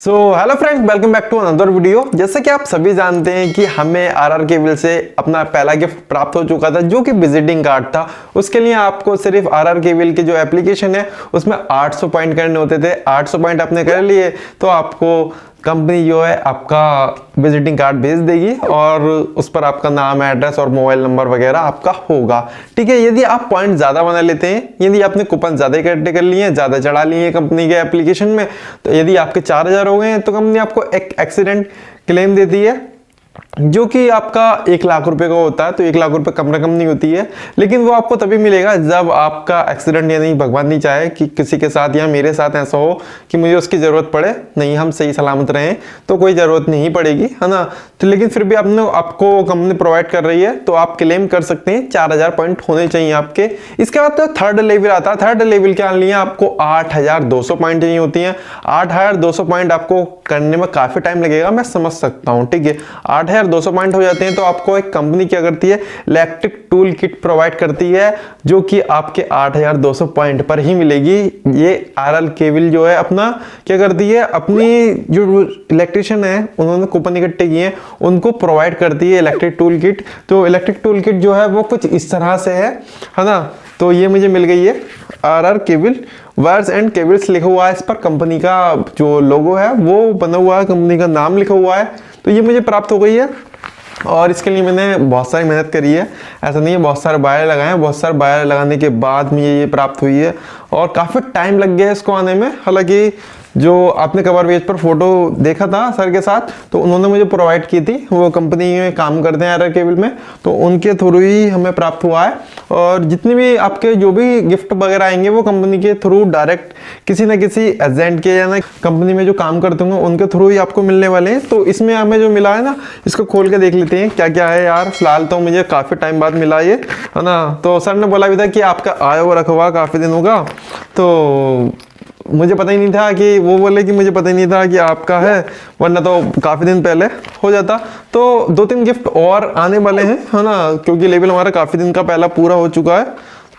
So hello friends, welcome back to another video. जैसे कि आप सभी जानते हैं कि हमें आरआर केबल से अपना पहला गिफ्ट प्राप्त हो चुका था जो कि विजिटिंग कार्ड था। उसके लिए आपको सिर्फ आरआर केबल की जो एप्लीकेशन है उसमें 800 पॉइंट करने होते थे। 800 पॉइंट आपने कर लिए तो आपको कंपनी जो है आपका विजिटिंग कार्ड भेज देगी और उस पर आपका नाम, एड्रेस और मोबाइल नंबर वगैरह आपका होगा। ठीक है, यदि आप पॉइंट ज़्यादा बना लेते हैं, यदि आपने कूपन ज़्यादा इकट्ठे कर लिए हैं, ज़्यादा चढ़ा लिए हैं कंपनी के एप्लीकेशन में, तो यदि आपके 4000 हो गए हैं तो कंपनी आपको एक एक्सीडेंट क्लेम देती है जो कि आपका 1 लाख रुपए का होता है। तो 1 लाख रुपए कम रकम नहीं होती है, लेकिन वो आपको तभी मिलेगा जब आपका एक्सीडेंट, यानी भगवान नहीं चाहे कि किसी के साथ या मेरे साथ ऐसा हो कि मुझे उसकी ज़रूरत पड़े, नहीं हम सही सलामत रहें तो कोई ज़रूरत नहीं पड़ेगी, है ना। तो लेकिन फिर भी आपको कंपनी प्रोवाइड कर रही है तो आप क्लेम कर सकते हैं। 4000 पॉइंट होने चाहिए आपके। इसके बाद तो थर्ड लेवल आता है। थर्ड लेवल के लिए आपको 8200 पॉइंट चाहिए होती हैं। 8200 पॉइंट आपको करने में काफ़ी टाइम लगेगा, मैं समझ सकता हूँ। ठीक है, 8200 पॉइंट हो जाते हैं तो आपको एक कंपनी क्या करती है, इलेक्ट्रिक टूल किट प्रोवाइड करती है जो कि आपके 8200 पॉइंट पर ही मिलेगी। ये आरआर केबल जो है अपना क्या करती है, अपनी जो इलेक्ट्रिशियन है उन्होंने कूपन इकट्ठे किए हैं उनको प्रोवाइड करती है इलेक्ट्रिक टूल किट। तो इलेक्ट्रिक टूल किट जो है वो कुछ इस तरह से है ना। तो ये मुझे मिल गई है RR cable, wires and cables लिखा हुआ है इस पर। कंपनी का जो लोगो है वो बना हुआ है, कंपनी का नाम लिखा हुआ है। तो ये मुझे प्राप्त हो गई है और इसके लिए मैंने बहुत सारी मेहनत करी है। ऐसा नहीं है, बहुत सारे बायर लगाए हैं। बहुत सारे बायर लगाने के बाद मुझे ये प्राप्त हुई है और काफ़ी टाइम लग गया है इसको आने में। हालांकि जो आपने कवर पेज पर फोटो देखा था सर के साथ, तो उन्होंने मुझे प्रोवाइड की थी। वो कंपनी में काम करते हैं आरआर केबल में, तो उनके थ्रू ही हमें प्राप्त हुआ है। और जितने भी आपके जो भी गिफ्ट वगैरह आएंगे वो कंपनी के थ्रू डायरेक्ट किसी ना किसी एजेंट के या ना कंपनी में जो काम करते होंगे उनके थ्रू ही आपको मिलने वाले हैं। तो इसमें हमें जो मिला है ना, इसको खोल के देख लेते हैं क्या क्या है यार। फिलहाल तो मुझे काफ़ी टाइम बाद मिला ये, है ना। तो सर ने बोला भी था कि आपका आया हुआ रखा हुआ काफ़ी दिन होगा, तो मुझे पता ही नहीं था कि वो बोले कि मुझे पता ही नहीं था कि आपका है, वरना तो काफ़ी दिन पहले हो जाता। तो 2-3 गिफ्ट और आने वाले हैं, है ना, क्योंकि लेवल हमारा काफ़ी दिन का पहला पूरा हो चुका है।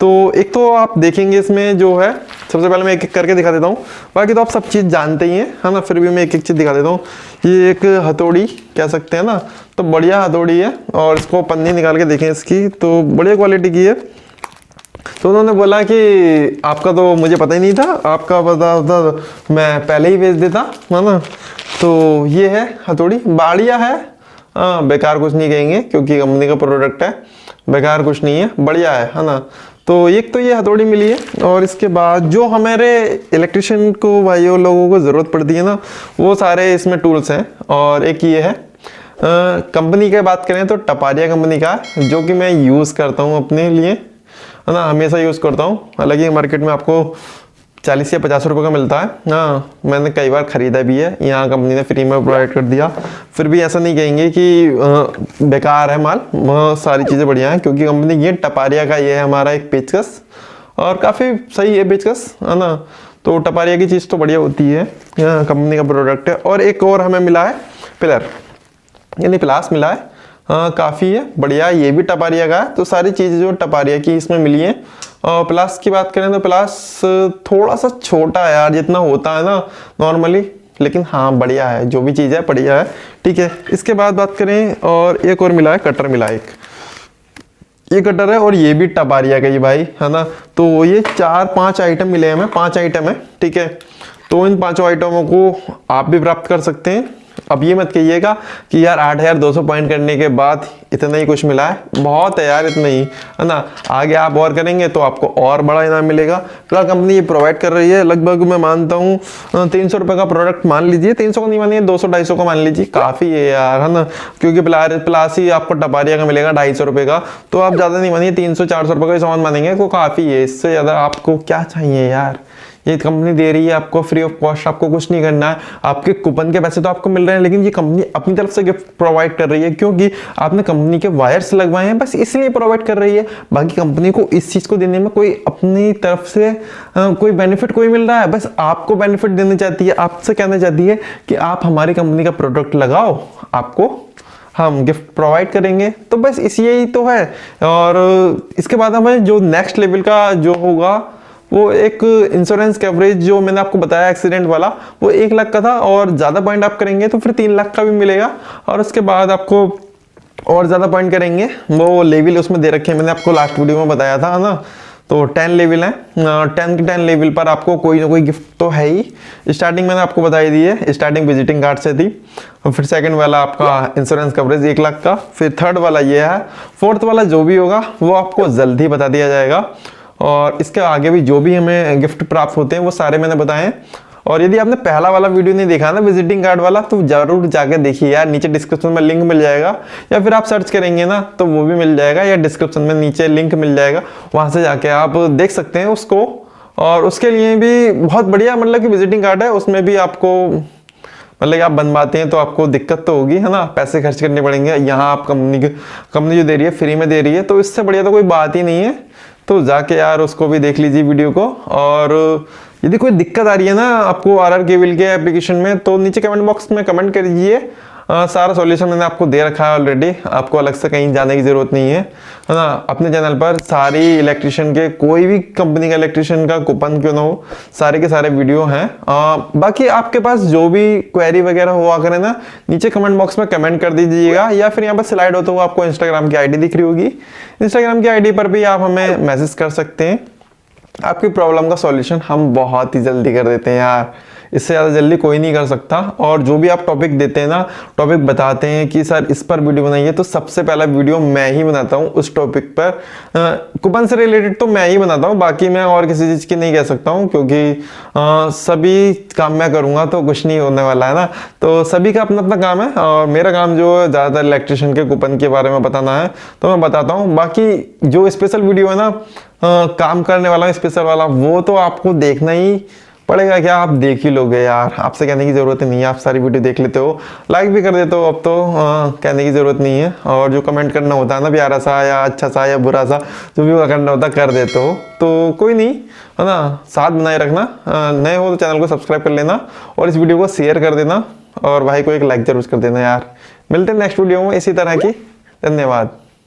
तो एक तो आप देखेंगे इसमें जो है, सबसे पहले मैं एक एक करके दिखा देता हूँ। बाकी तो आप सब चीज़ जानते ही हैं, है ना, फिर भी मैं एक एक चीज़ दिखा देता हूँ। ये एक हथौड़ी कह सकते हैं ना, तो बढ़िया हथौड़ी है और इसको पन्नी निकाल के देखें इसकी, तो बढ़िया क्वालिटी की है। तो उन्होंने बोला कि आपका तो मुझे पता ही नहीं था, आपका पता होता तो मैं पहले ही भेज देता, है ना। तो ये है हथौड़ी, बढ़िया है। बेकार कुछ नहीं कहेंगे क्योंकि कंपनी का प्रोडक्ट है, बेकार कुछ नहीं है, बढ़िया है ना। तो एक तो ये हथौड़ी मिली है और इसके बाद जो हमारे इलेक्ट्रिशियन को भाइयों लोगों को ज़रूरत पड़ती है ना, वो सारे इसमें टूल्स हैं। और एक ये है कंपनी की बात करें तो टपारिया कंपनी का, जो कि मैं यूज़ करता हूँ अपने लिए, है ना, हमेशा यूज़ करता हूँ। हालांकि मार्केट में आपको 40 या 50 रुपये का मिलता है। हाँ, मैंने कई बार ख़रीदा भी है, यहाँ कंपनी ने फ्री में प्रोवाइड कर दिया। फिर भी ऐसा नहीं कहेंगे कि बेकार है माल, बहुत सारी चीज़ें बढ़िया हैं क्योंकि कंपनी ये टपारिया का ये है हमारा एक पेचकस, और काफ़ी सही है पेचकस, है ना। तो टपारिया की चीज़ तो बढ़िया होती है, यहाँ कंपनी का प्रोडक्ट है। और एक और हमें मिला है पिलर, यानी प्लास मिला है। हाँ, काफ़ी है बढ़िया, ये भी टपारिया का है। तो सारी चीज़ें जो टपारिया की इसमें मिली हैं। और प्लास की बात करें तो प्लास थोड़ा सा छोटा है यार, जितना होता है ना नॉर्मली, लेकिन हाँ बढ़िया है, जो भी चीज़ है बढ़िया है। ठीक है, इसके बाद बात करें और एक और मिला है, कटर मिला है एक, ये कटर है और ये भी टपारिया का ही भाई, है ना। तो ये 4-5 आइटम मिले हैं हमें, 5 आइटम है। ठीक है, तो इन 5 आइटमों को आप भी प्राप्त कर सकते हैं। अब ये मत कहिएगा कि यार 8200 पॉइंट करने के बाद इतना ही कुछ मिला है, बहुत है यार, इतना ही, है ना। आगे आप और करेंगे तो आपको और बड़ा इनाम मिलेगा। फिलहाल कंपनी ये प्रोवाइड कर रही है लगभग, मैं मानता हूँ 300 रुपये का प्रोडक्ट मान लीजिए, 300 का नहीं मानिए, 200-250 का मान लीजिए, काफ़ी है यार, है ना। क्योंकि प्लास ही आपको टपारिया का मिलेगा 250 रुपये का, तो आप ज़्यादा नहीं मानिए, 300-400 रुपये का सामान मानेंगे तो काफ़ी है। इससे ज़्यादा आपको क्या चाहिए यार, ये कंपनी दे रही है आपको फ्री ऑफ कॉस्ट, आपको कुछ नहीं करना है। आपके कूपन के पैसे तो आपको मिल रहे हैं, लेकिन ये कंपनी अपनी तरफ से गिफ्ट प्रोवाइड कर रही है क्योंकि आपने कंपनी के वायर्स लगवाए हैं, बस इसलिए प्रोवाइड कर रही है। बाकी कंपनी को इस चीज़ को देने में कोई अपनी तरफ से कोई बेनिफिट कोई मिल रहा है, बस आपको बेनिफिट देना चाहती है, आपसे कहना चाहती है कि आप हमारी कंपनी का प्रोडक्ट लगाओ, आपको हम गिफ्ट प्रोवाइड करेंगे। तो बस इस यही तो है। और इसके बाद हमें जो नेक्स्ट लेवल का जो होगा वो एक इंश्योरेंस कवरेज जो मैंने आपको बताया एक्सीडेंट वाला, वो 1 लाख का था, और ज़्यादा पॉइंट आप करेंगे तो फिर 3 लाख का भी मिलेगा। और उसके बाद आपको और ज़्यादा पॉइंट करेंगे, वो लेवल उसमें दे रखे हैं, मैंने आपको लास्ट वीडियो में बताया था ना। तो 10 लेवल है, 10 के 10 लेवल पर आपको कोई ना कोई गिफ्ट तो है ही। स्टार्टिंग मैंने आपको बताई दी है, स्टार्टिंग विजिटिंग कार्ड से थी, और फिर सेकंड वाला आपका इंश्योरेंस कवरेज 1 लाख का, फिर थर्ड वाला ये है, फोर्थ वाला जो भी होगा वो आपको जल्द ही बता दिया जाएगा। और इसके आगे भी जो भी हमें गिफ्ट प्राप्त होते हैं वो सारे मैंने बताए। और यदि आपने पहला वाला वीडियो नहीं देखा ना विजिटिंग कार्ड वाला, तो जरूर जाकर देखिए यार, नीचे डिस्क्रिप्शन में लिंक मिल जाएगा, या फिर आप सर्च करेंगे ना तो वो भी मिल जाएगा, या डिस्क्रिप्शन में नीचे लिंक मिल जाएगा, वहां से जाके आप देख सकते हैं उसको। और उसके लिए भी बहुत बढ़िया मतलब कि विजिटिंग कार्ड है, उसमें भी आपको मतलब आप बनवाते हैं तो आपको दिक्कत तो होगी, है ना, पैसे खर्च करने पड़ेंगे। यहाँ आप कंपनी जो दे रही है फ्री में दे रही है, तो इससे बढ़िया तो कोई बात ही नहीं है। तो जाके यार उसको भी देख लीजिए वीडियो को। और यदि कोई दिक्कत आ रही है ना आपको आरआर केबल के एप्लीकेशन में, तो नीचे कमेंट बॉक्स में कमेंट कर दीजिए। सारा सॉल्यूशन मैंने आपको दे रखा है ऑलरेडी, आपको अलग से कहीं जाने की जरूरत नहीं है ना। अपने चैनल पर सारी इलेक्ट्रिशियन के, कोई भी कंपनी का इलेक्ट्रिशियन का कूपन क्यों ना हो, सारे के सारे वीडियो हैं। बाकी आपके पास जो भी क्वेरी वगैरह हुआ करे ना, नीचे कमेंट बॉक्स में कमेंट कर दीजिएगा, या फिर यहाँ पर स्लाइड होता हुआ आपको इंस्टाग्राम की आईडी दिख रही होगी, इंस्टाग्राम की आईडी पर भी आप हमें मैसेज कर सकते हैं। आपकी प्रॉब्लम का सॉल्यूशन हम बहुत ही जल्दी कर देते हैं यार, इससे ज़्यादा जल्दी कोई नहीं कर सकता। और जो भी आप टॉपिक देते हैं ना, टॉपिक बताते हैं कि सर इस पर वीडियो बनाइए, तो सबसे पहला वीडियो मैं ही बनाता हूँ उस टॉपिक पर। कूपन से रिलेटेड तो मैं ही बनाता हूँ, बाकी मैं और किसी चीज़ की नहीं कह सकता हूँ, क्योंकि सभी काम मैं करूँगा तो कुछ नहीं होने वाला है ना। तो सभी का अपना अपना काम है, और मेरा काम जो है ज़्यादातर इलेक्ट्रिशियन के कूपन के बारे में बताना है, तो मैं बताता हूँ। बाकी जो स्पेशल वीडियो है ना, काम करने वाला स्पेशल वाला, वो तो आपको देखना ही पड़ेगा। क्या आप देख ही लोगे यार, आपसे कहने की जरूरत नहीं है, आप सारी वीडियो देख लेते हो, लाइक भी कर देते हो, अब तो कहने की जरूरत नहीं है। और जो कमेंट करना होता है ना, प्यारा सा या अच्छा सा या बुरा सा, जो भी करना होता है कर देते हो, तो कोई नहीं, है ना। साथ बनाए रखना, नए हो तो चैनल को सब्सक्राइब कर लेना, और इस वीडियो को शेयर कर देना, और भाई को एक लाइक जरूर कर देना यार। मिलते हैं नेक्स्ट वीडियो में इसी तरह की। धन्यवाद।